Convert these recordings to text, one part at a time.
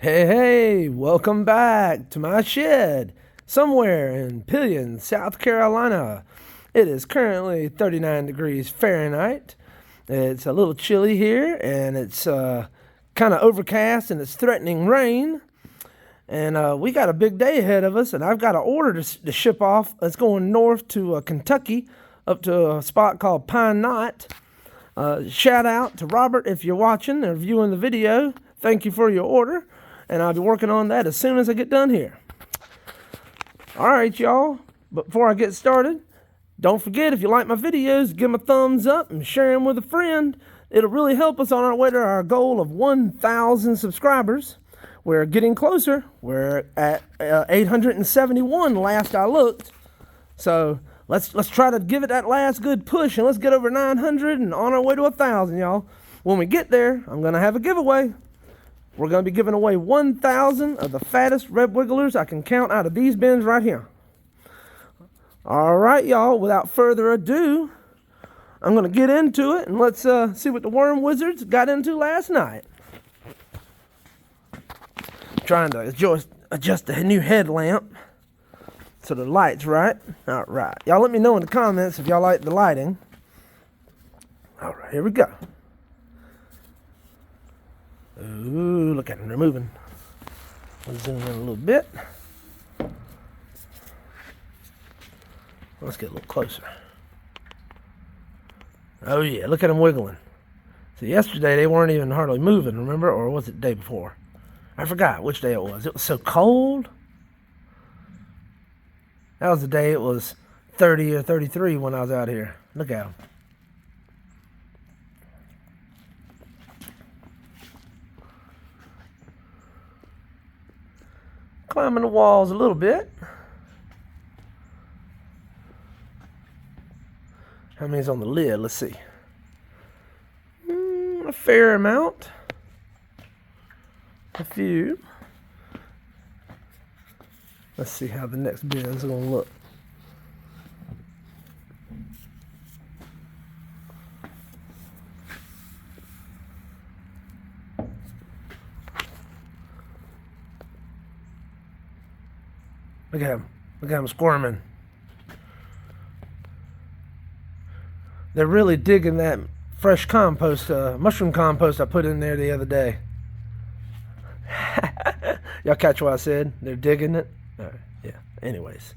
Hey, welcome back to my shed somewhere in Pillion, South Carolina. It is currently 39 degrees Fahrenheit. It's a little chilly here, and it's kind of overcast, and it's threatening rain. And we got a big day ahead of us, and I've got an order to ship off. It's going north to Kentucky, up to a spot called Pine Knot. Shout out to Robert if you're watching or viewing the video. Thank you for your order. And I'll be working on that as soon as I get done here. All right, y'all. But before I get started, don't forget, if you like my videos, give them a thumbs up and share them with a friend. It'll really help us on our way to our goal of 1,000 subscribers. We're getting closer. We're at 871 last I looked. So let's try to give it that last good push, and let's get over 900 and on our way to 1,000, y'all. When we get there, I'm going to have a giveaway. We're going to be giving away 1,000 of the fattest red wigglers I can count out of these bins right here. All right, y'all, without further ado, I'm going to get into it, and let's see what the worm wizards got into last night. Trying to adjust the new headlamp so the light's right. All right. Y'all let me know in the comments if y'all like the lighting. All right, here we go. Ooh, look at them, they're moving. I'll zoom in a little bit. Let's get a little closer. Oh yeah, look at them wiggling. So yesterday they weren't even hardly moving, remember? Or was it the day before? I forgot which day it was. It was so cold. That was the day it was 30 or 33 when I was out here. Look at them. Climbing the walls a little bit. How many's on the lid? Let's see. A fair amount. A few. Let's see how the next bin's gonna look. Look at him. Look at him squirming. They're really digging that fresh compost, mushroom compost I put in there the other day. Y'all catch what I said? They're digging it? All right, yeah. Anyways.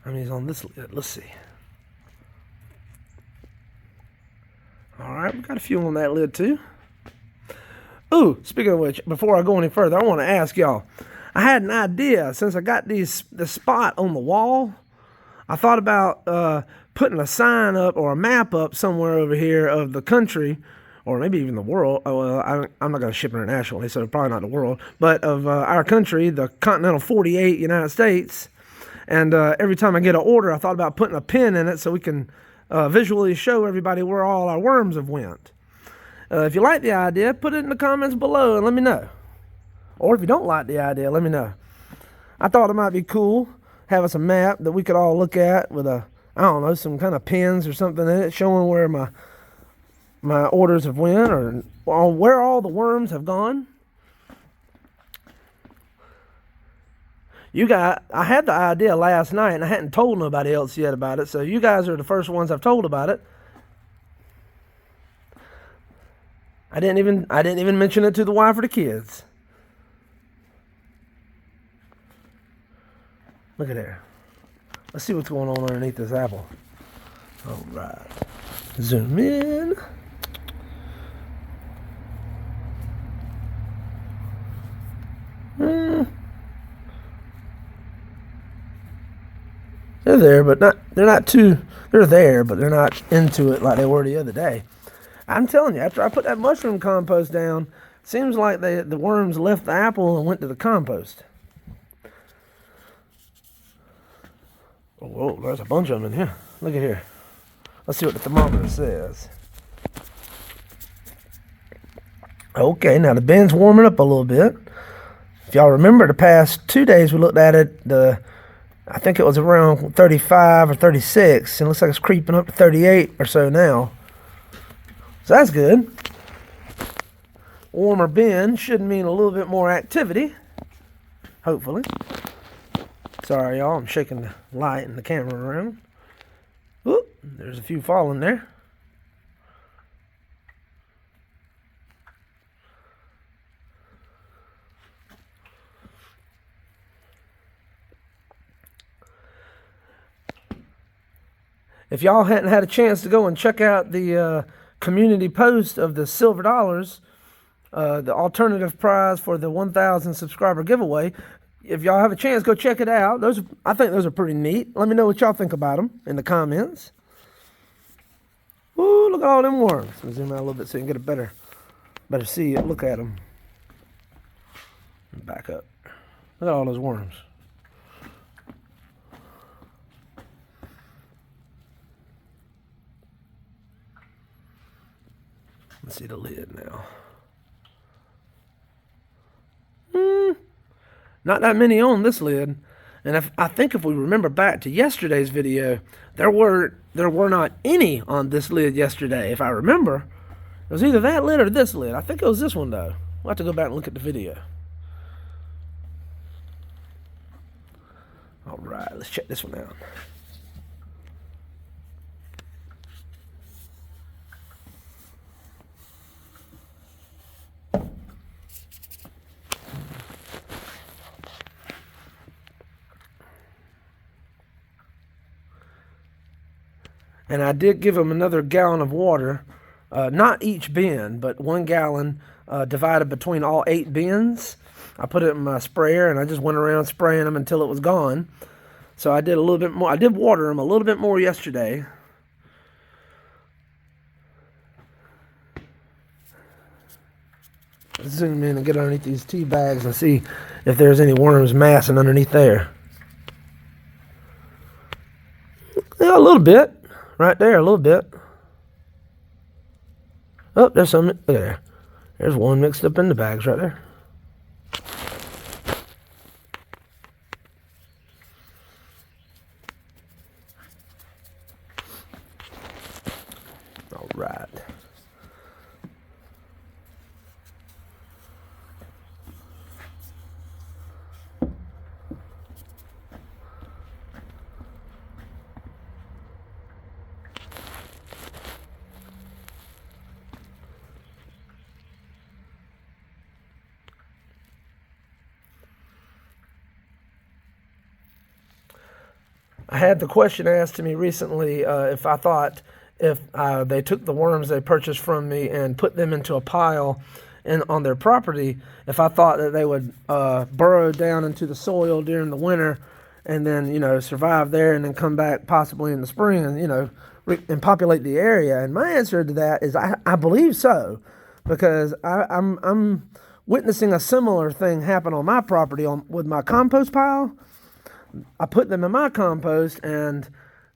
I mean, he's on this lid. Let's see. All right, we got a few on that lid too. Ooh, speaking of which, before I go any further, I want to ask y'all. I had an idea since I got the spot on the wall. I thought about putting a sign up or a map up somewhere over here of the country, or maybe even the world. Oh, well, I'm not going to ship internationally, so probably not the world, but of our country, the continental 48 United States. And every time I get an order, I thought about putting a pin in it so we can visually show everybody where all our worms have went. If you like the idea, put it in the comments below and let me know. Or if you don't like the idea, let me know. I thought it might be cool having a map that we could all look at with I don't know, some kind of pins or something in it showing where my orders have went or where all the worms have gone. I had the idea last night and I hadn't told nobody else yet about it, so you guys are the first ones I've told about it. I didn't even mention it to the wife or the kids. Look at there. Let's see what's going on underneath this apple. All right. Zoom in. They're there, but they're there, but they're not into it like they were the other day. I'm telling you, after I put that mushroom compost down, seems like the worms left the apple and went to the compost. Oh, whoa, there's a bunch of them in here. Look at here. Let's see what the thermometer says. Okay, now the bin's warming up a little bit. If y'all remember the past 2 days we looked at it, I think it was around 35 or 36, and it looks like it's creeping up to 38 or so now. So that's good. Warmer bin should mean a little bit more activity, hopefully. Sorry, y'all, I'm shaking the light and the camera around. Oop, there's a few falling there. If y'all hadn't had a chance to go and check out the community post of the silver dollars, the alternative prize for the 1,000 subscriber giveaway, if y'all have a chance, go check it out. I think those are pretty neat. Let me know what y'all think about them in the comments. Ooh, look at all them worms. Let me zoom out a little bit so you can get a better see it. Look at them. Back up. Look at all those worms. Let's see the lid now. Not that many on this lid. And I think if we remember back to yesterday's video, there were not any on this lid yesterday. If I remember, it was either that lid or this lid. I think it was this one though. We'll have to go back and look at the video. All right, let's check this one out. And I did give them another gallon of water, not each bin, but 1 gallon divided between all 8 bins. I put it in my sprayer and I just went around spraying them until it was gone. So I did a little bit more. I did water them a little bit more yesterday. Let's zoom in and get underneath these tea bags and see if there's any worms massing underneath there. Yeah, a little bit. Right there, a little bit. Oh, there's some. Look there. There's one mixed up in the bags right there. All right. I had the question asked to me recently if I thought if they took the worms they purchased from me and put them into a pile on their property, if I thought that they would burrow down into the soil during the winter and then, survive there and then come back possibly in the spring and, and populate the area. And my answer to that is I believe so, because I'm witnessing a similar thing happen on my property with my compost pile. I put them in my compost and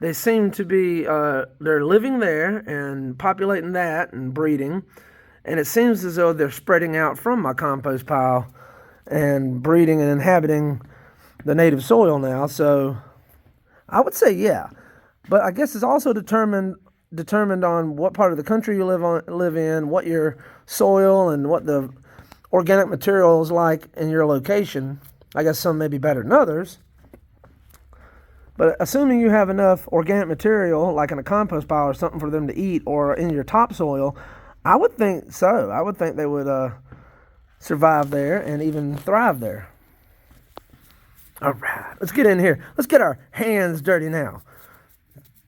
they seem to be, they're living there and populating that and breeding. And it seems as though they're spreading out from my compost pile and breeding and inhabiting the native soil now. So I would say, yeah. But I guess it's also determined on what part of the country you live in, what your soil and what the organic material is like in your location. I guess some may be better than others. But assuming you have enough organic material, like in a compost pile or something for them to eat, or in your topsoil, I would think so. I would think they would survive there and even thrive there. All right, let's get in here. Let's get our hands dirty now.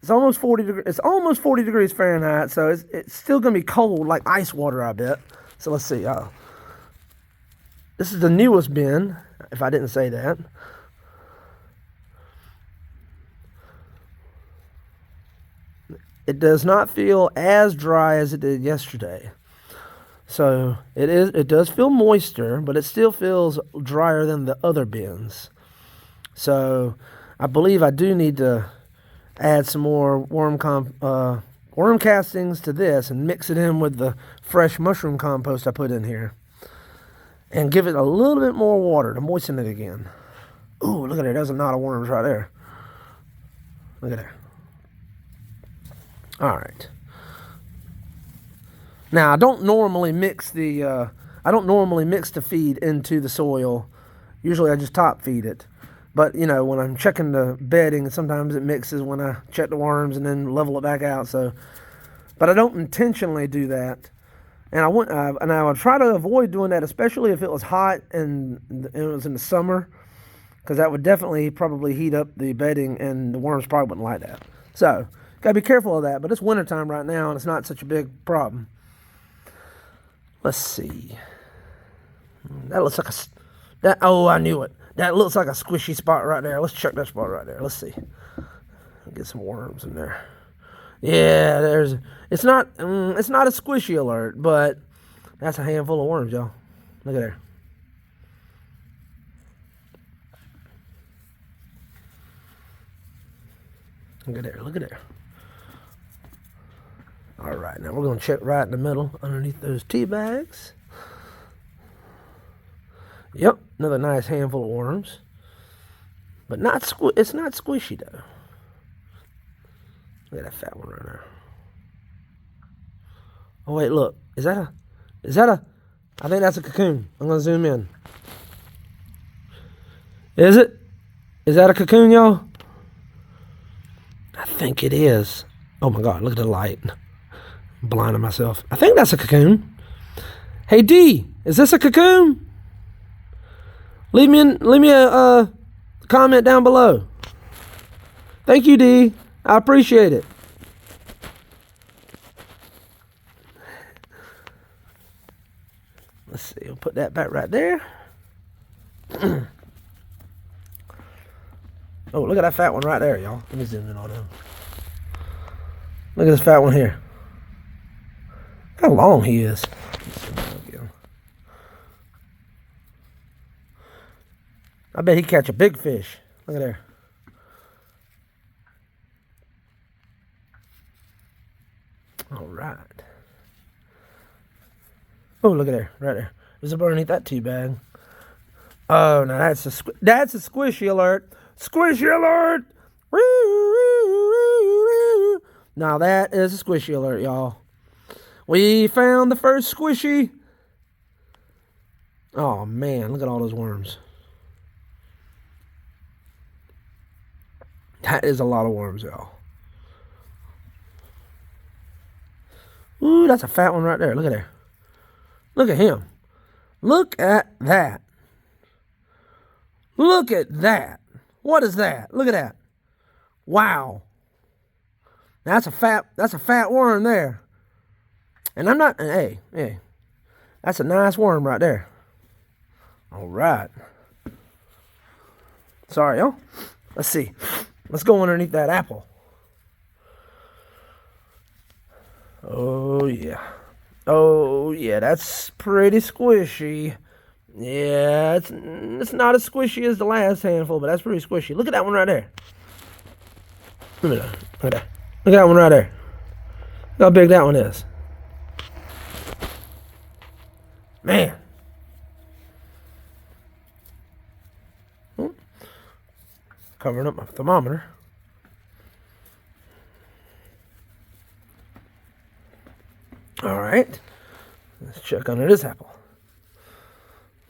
It's almost 40 degrees. It's almost 40 degrees Fahrenheit, so it's still gonna be cold, like ice water, I bet. So let's see. This is the newest bin, if I didn't say that. It does not feel as dry as it did yesterday. So it does feel moister, but it still feels drier than the other bins. So I believe I do need to add some more worm castings to this and mix it in with the fresh mushroom compost I put in here. And give it a little bit more water to moisten it again. Ooh, look at it. There's a knot of worms right there. Look at that. All right. Now I don't normally mix the feed into the soil. Usually I just top feed it. But you know, when I'm checking the bedding, sometimes it mixes when I check the worms and then level it back out. So, but I don't intentionally do that. And I would try to avoid doing that, especially if it was hot and it was in the summer, because that would definitely probably heat up the bedding, and the worms probably wouldn't like that. So, gotta be careful of that. But it's wintertime right now, and it's not such a big problem. Let's see. That looks like oh, I knew it. That looks like a squishy spot right there. Let's check that spot right there. Let's see. Get some worms in there. Yeah, it's not a squishy alert, but that's a handful of worms, y'all. Look at there. Look at there, look at there. All right, now we're gonna check right in the middle underneath those tea bags. Yep, another nice handful of worms. But it's not squishy though. Look at that fat one right there. Oh wait, look. Is that a, I think that's a cocoon. I'm gonna zoom in. Is it? Is that a cocoon, y'all? I think it is. Oh my God, look at the light. I'm blinding myself. I think that's a cocoon. Hey D, is this a cocoon? Leave me a comment down below. Thank you, D. I appreciate it. Let's see, we'll put that back right there. Oh, look at that fat one right there, y'all. Let me zoom in on him. Look at this fat one here. Look how long he is. I bet he catch a big fish. Look at there. All right. Oh, look at there, right there. There's a bird underneath that tea bag. Oh, now that's a squishy alert. Squishy alert! Now that is a squishy alert, y'all. We found the first squishy. Oh man, look at all those worms. That is a lot of worms, y'all. Ooh, that's a fat one right there. Look at there. Look at him. Look at that. Look at that. What is that? Look at that. Wow. That's a fat worm there. And I'm not, hey, that's a nice worm right there. All right. Sorry, y'all. Let's see. Let's go underneath that apple. Oh, yeah. Oh, yeah, that's pretty squishy. Yeah, it's not as squishy as the last handful, but that's pretty squishy. Look at that one right there. Look at that. Look at that. Look at that one right there. Look how big that one is. Man. Covering up my thermometer. All right. Let's check under this apple.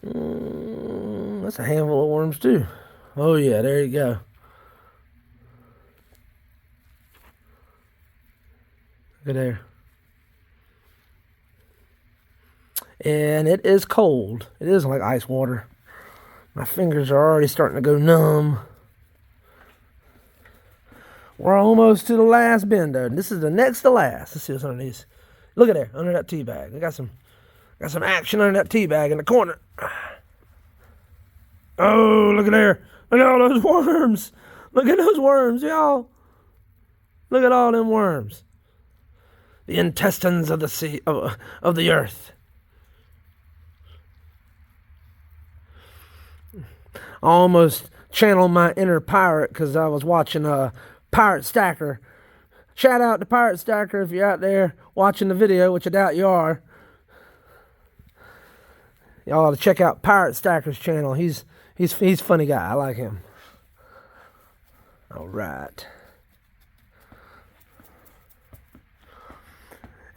That's a handful of worms too. Oh yeah, there you go. Look at there. And it is cold. It is like ice water. My fingers are already starting to go numb. We're almost to the last bender. This is the next to last. Let's see what's under these. Look at there, under that tea bag. I got some action under that tea bag in the corner. Oh, look at there. Look at all those worms. Look at those worms, y'all. Look at all them worms. The intestines of the sea, of the earth. I almost channeled my inner pirate because I was watching Pirate Stacker. Shout out to Pirate Stacker if you're out there watching the video, which I doubt you are. Y'all ought to check out Pirate Stacker's channel. He's a funny guy. I like him. All right.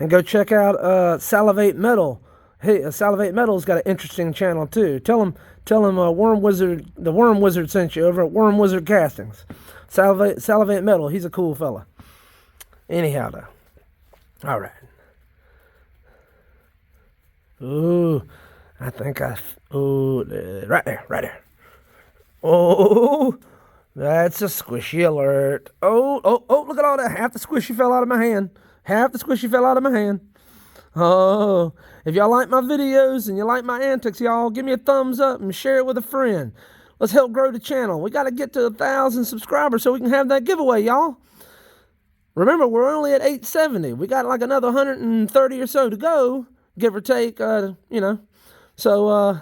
And go check out Salivate Metal. Hey, Salivate Metal's got an interesting channel too. Tell him the Worm Wizard sent you over at wormwizardcastings. Salivate Metal, he's a cool fella. Anyhow, though. All right. Ooh, I think right there. Oh, that's a squishy alert. Oh, look at all that. Half the squishy fell out of my hand. Oh, if y'all like my videos and you like my antics, y'all give me a thumbs up and share it with a friend. Let's help grow the channel. We got to get to 1,000 subscribers so we can have that giveaway, y'all. Remember, we're only at 870. We got like another 130 or so to go, give or take, So,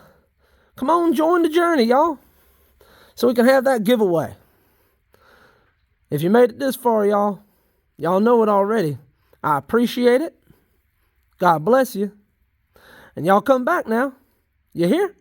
come on, join the journey, y'all, so we can have that giveaway. If you made it this far, y'all know it already. I appreciate it. God bless you. And y'all come back now. You hear?